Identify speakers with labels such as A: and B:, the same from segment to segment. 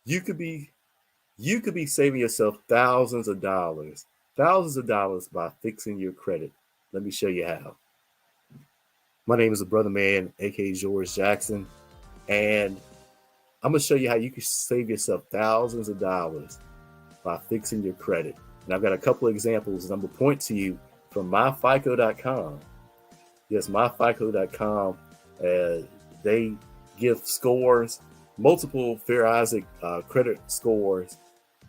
A: You could be saving yourself thousands of dollars by fixing your credit. Let me show you how. My name is Brothaman, aka George Jackson, and I'm gonna show you how you can save yourself thousands of dollars by fixing your credit. And I've got a couple of examples, and I'm gonna point to you from myfico.com. Yes, myfico.com. They give scores, multiple Fair Isaac credit scores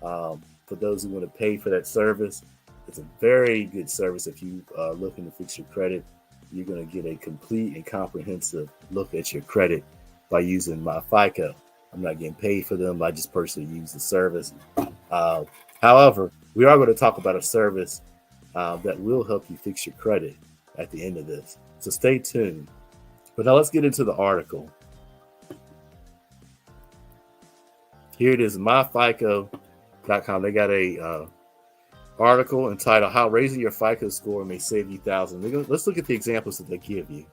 A: for those who want to pay for that service. It's a very good service if you are looking to fix your credit. You're going to get a complete and comprehensive look at your credit by using MyFICO. I'm not getting paid for them. I just personally use the service. However, we are going to talk about a service that will help you fix your credit at the end of this. So stay tuned. But now let's get into the article. Here it is, myfico.com. They got a article entitled "How Raising Your FICO Score May Save You Thousands." Let's look at the examples that they give you.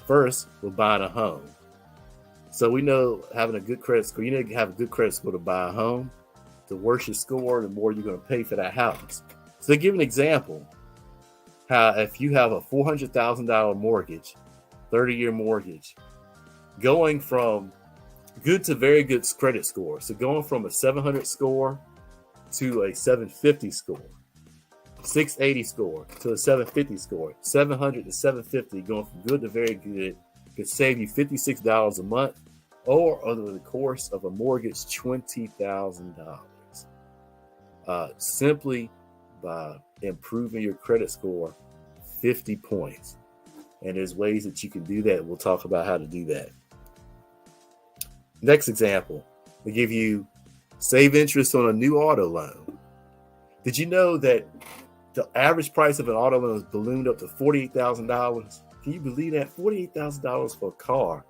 A: First, we're buying a home. So we know having a good credit score, you need to have a good credit score to buy a home. The worse your score, the more you're going to pay for that house. So they give an example. How if you have a $400,000 mortgage, 30-year mortgage, going from good to very good credit score. So going from a 700 score to a 750 score, 680 score to a 750 score, 700 to 750, going from good to very good, could save you $56 a month, or over the course of a mortgage, $20,000. Simply by improving your credit score 50 points. And there's ways that you can do that. We'll talk about how to do that. Next example, they give you save interest on a new auto loan. Did you know that the average price of an auto loan is ballooned up to $48,000? Can you believe that? $48,000 for a car,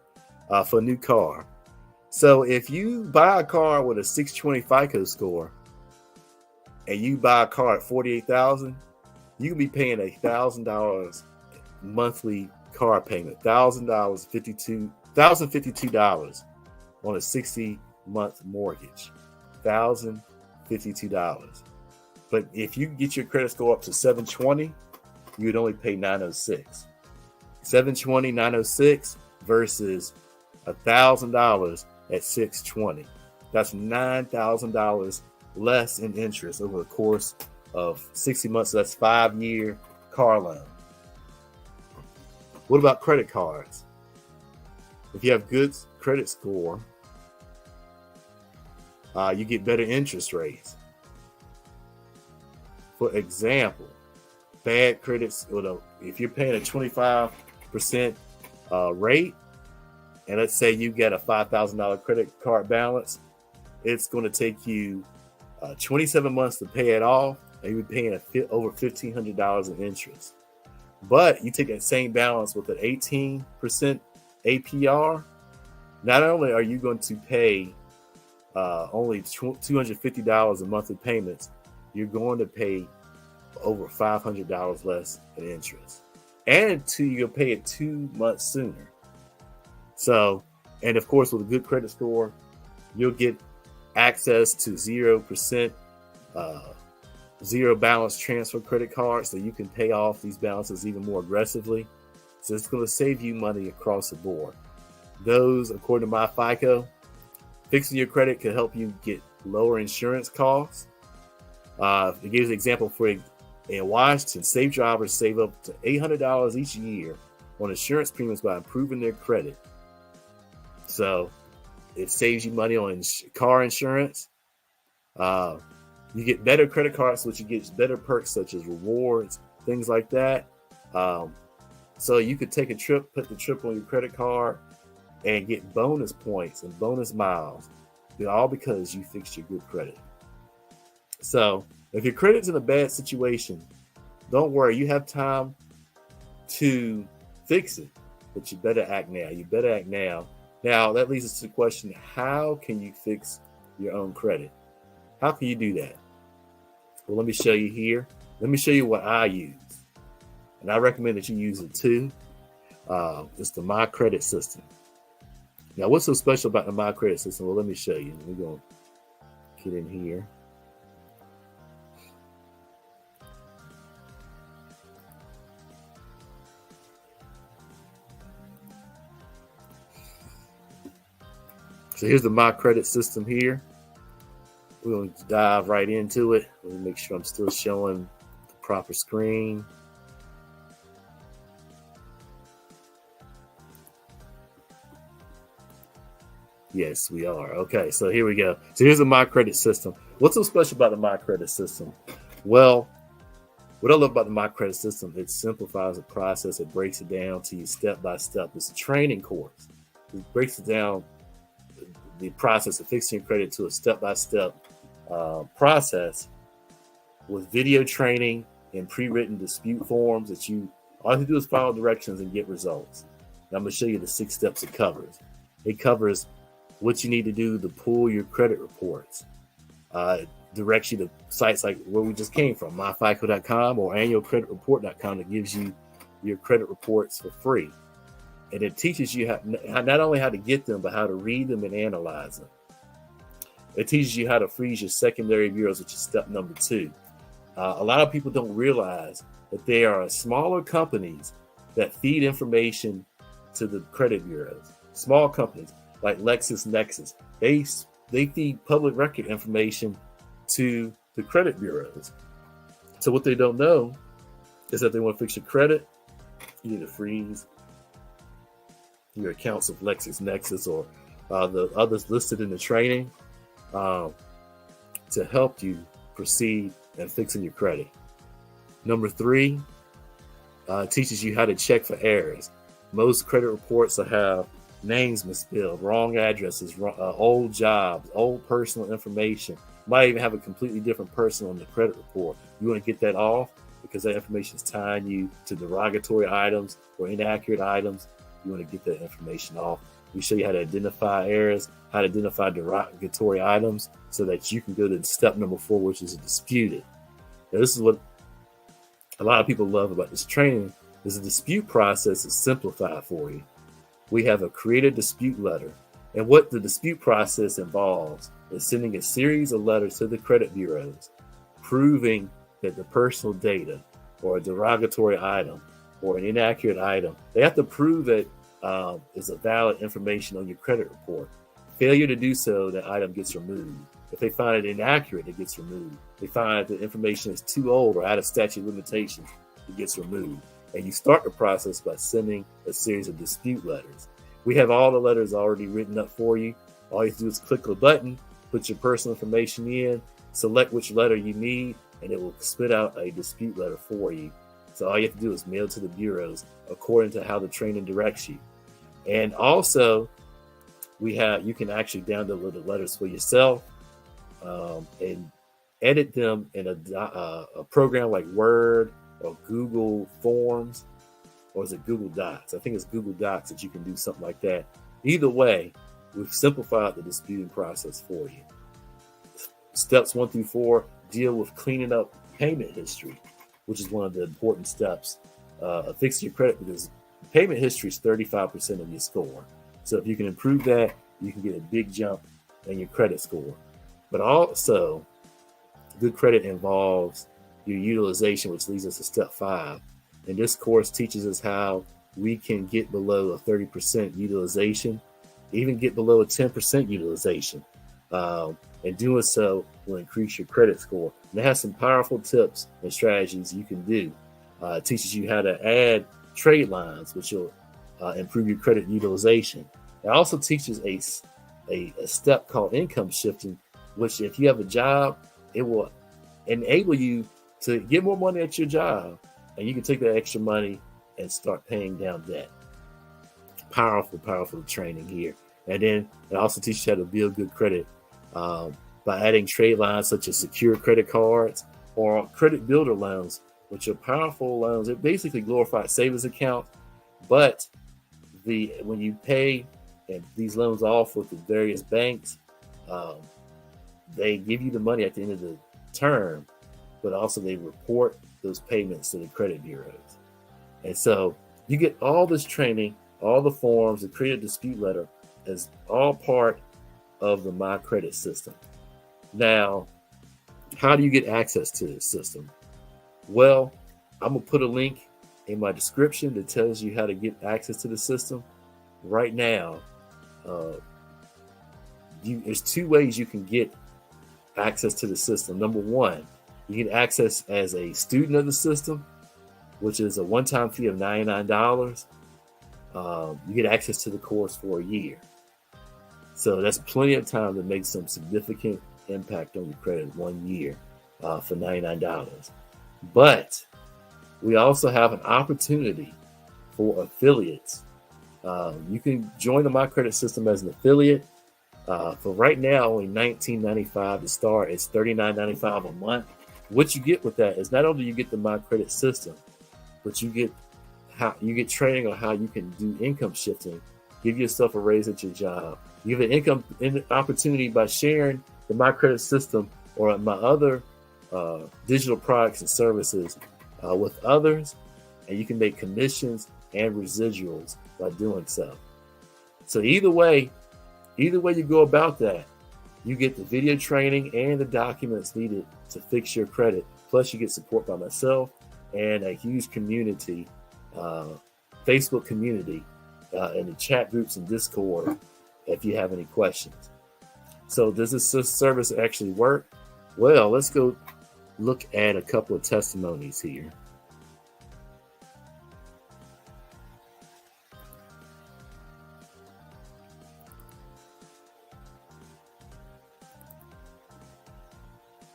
A: for a new car. So if you buy a car with a 620 FICO score and you buy a car at $48,000, you can be paying $1,000 monthly car payment, $1,052 on a 60-month mortgage, $1,052. But if you get your credit score up to 720, you would only pay $906. 720, 906 versus $1,000 at 620. That's $9,000 less in interest over the course of 60 months. So that's 5-year car loan. What about credit cards? If you have good credit score, you get better interest rates. For example, bad credits, if you're paying a 25% rate, and let's say you get a $5,000 credit card balance, it's going to take you 27 months to pay it off, and you're paying over $1,500 in interest. But you take that same balance with an 18% APR, not only are you going to pay only $250 in monthly payments, you're going to pay over $500 less in interest. And you'll pay it 2 months sooner. So, and of course, with a good credit score, you'll get access to 0%, zero balance transfer credit cards, so you can pay off these balances even more aggressively. So it's going to save you money across the board. Those, according to MyFICO, fixing your credit can help you get lower insurance costs. It gives an example for in Washington, safe drivers save up to $800 each year on insurance premiums by improving their credit. So it saves you money on car insurance. You get better credit cards, which you get better perks such as rewards, things like that. So you could take a trip, put the trip on your credit card, and get bonus points and bonus miles, all because you fixed your good credit. So if your credit's in a bad situation, don't worry, you have time to fix it, but you better act now. Now, that leads us to the question, how can you fix your own credit? How can you do that? Well, let me show you here. Let me show you what I use. And I recommend that you use it too. It's the Mycredit system. Now, what's so special about the Mycredit system? Well, let me show you. We're going to get in here. So here's the Mycredit system here. We're going to dive right into it. Let me make sure I'm still showing the proper screen. Yes, we are. Okay, so here we go. So here's the Mycredit system. What's so special about the Mycredit system? Well, what I love about the Mycredit system, it simplifies the process. It breaks it down to you step by step. It's a training course. It breaks it down, the process of fixing your credit, to a step-by-step process with video training and pre-written dispute forms that all you have to do is follow directions and get results. And I'm going to show you the 6 steps it covers. It covers what you need to do to pull your credit reports. It directs you to sites like where we just came from, myfico.com or annualcreditreport.com, that gives you your credit reports for free. And it teaches you not only how to get them, but how to read them and analyze them. It teaches you how to freeze your secondary bureaus, which is step number 2. A lot of people don't realize that there are smaller companies that feed information to the credit bureaus. Small companies like LexisNexis, they feed public record information to the credit bureaus. So what they don't know is that they want to fix your credit, you need to freeze your accounts of LexisNexis or the others listed in the training to help you proceed in fixing your credit. Number 3, teaches you how to check for errors. Most credit reports will have names misspelled, wrong addresses, old jobs, old personal information. Might even have a completely different person on the credit report. You want to get that off because that information is tying you to derogatory items or inaccurate items. You want to get that information off. We show you how to identify errors, how to identify derogatory items, so that you can go to step number 4, which is dispute it. Now, this is what a lot of people love about this training, is the dispute process is simplified for you. We have a created dispute letter. And what the dispute process involves is sending a series of letters to the credit bureaus, proving that the personal data or a derogatory item or an inaccurate item, they have to prove it is a valid information on your credit report. Failure to do so, that item gets removed. If they find it inaccurate, it gets removed. If they find the information is too old or out of statute of limitations, it gets removed. And you start the process by sending a series of dispute letters. We have all the letters already written up for you. All you have to do is click a button, put your personal information in, select which letter you need, and it will spit out a dispute letter for you. So all you have to do is mail to the bureaus according to how the training directs you. And also, you can actually download the letters for yourself and edit them in a program like Word or Google Forms, or is it Google Docs? I think it's Google Docs that you can do something like that. Either way, we've simplified the disputing process for you. Steps 1 through 4 deal with cleaning up payment history, which is one of the important steps of fixing your credit, because payment history is 35% of your score. So if you can improve that, you can get a big jump in your credit score. But also, good credit involves your utilization, which leads us to step 5. And this course teaches us how we can get below a 30% utilization, even get below a 10% utilization. And doing so will increase your credit score. And it has some powerful tips and strategies you can do. It teaches you how to add trade lines, which will improve your credit utilization. It also teaches a step called income shifting, which if you have a job, it will enable you to get more money at your job, and you can take that extra money and start paying down debt. Powerful training here. And then it also teaches you how to build good credit by adding trade lines such as secure credit cards or credit builder loans, which are powerful loans. They're basically glorified savings accounts, but when you pay these loans off with the various banks, they give you the money at the end of the term, but also they report those payments to the credit bureaus. And so you get all this training, all the forms, the creative dispute letter, is all part of the Mycredit system. Now, how do you get access to this system? Well, I'm gonna put a link in my description that tells you how to get access to the system. Right now, there's two ways you can get access to the system. Number one, you get access as a student of the system, which is a one-time fee of $99. You get access to the course for a year. So that's plenty of time to make some significant impact on your credit 1 year for $99. But we also have an opportunity for affiliates. You can join the Mycredit system as an affiliate. For right now, only $19.95 to start. It's $39.95 a month. What you get with that is not only you get the Mycredit system, but you get training on how you can do income shifting, give yourself a raise at your job. You have an income opportunity by sharing the Mycredit system or my other digital products and services with others, and you can make commissions and residuals by doing so. So either way you go about that, you get the video training and the documents needed to fix your credit. Plus, you get support by myself and a huge community, Facebook community, and the chat groups and Discord if you have any questions. So does this service actually work? Well, let's go look at a couple of testimonies here.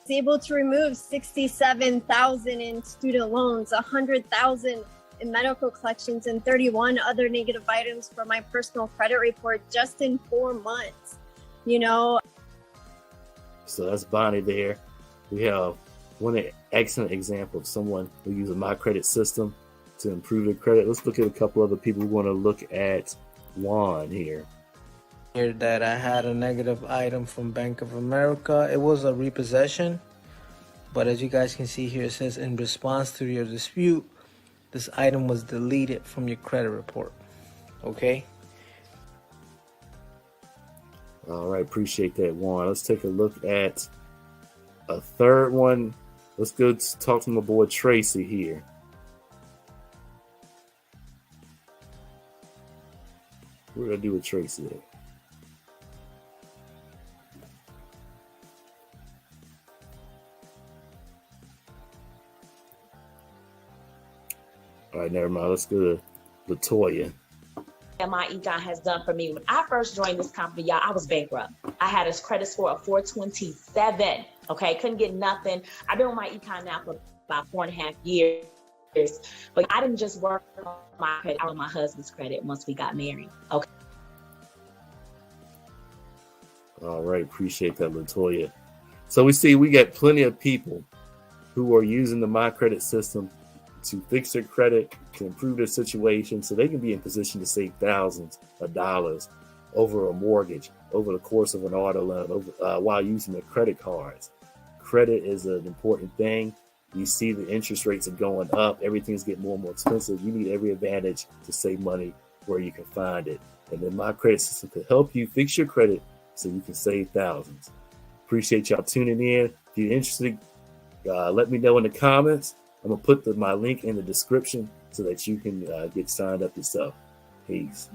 B: Able to remove $67,000 in student loans, $100,000 in medical collections, and 31 other negative items for my personal credit report just in 4 months.
A: So that's Bonnie there. We have one excellent example of someone who uses a Mycredit system to improve their credit. Let's look at a couple other people. We want to look at Juan here.
C: That I had a negative item from Bank of America. It was a repossession, but as you guys can see here, it says in response to your dispute, this item was deleted from your credit report. Okay.
A: All right, appreciate that, Juan. Let's take a look at a third one. Let's go talk to my boy Tracy here. What are we gonna do with Tracy there? All right, never mind. Let's go to Latoya.
D: My econ has done for me. When I first joined this company, y'all, I was bankrupt. I had a credit score of 427. Okay, couldn't get nothing. I've been with my econ now for about 4.5 years. But I didn't just work on my credit, I on my husband's credit once we got married. Okay.
A: All right, appreciate that, Latoya. So we got plenty of people who are using the Mycredit system to fix their credit, to improve their situation, so they can be in position to save thousands of dollars over a mortgage, over the course of an auto loan, while using their credit cards. Credit is an important thing. You see the interest rates are going up. Everything's getting more and more expensive. You need every advantage to save money where you can find it. And then Mycredit system can help you fix your credit so you can save thousands. Appreciate y'all tuning in. If you're interested, let me know in the comments. I'm going to put my link in the description so that you can get signed up yourself. Peace.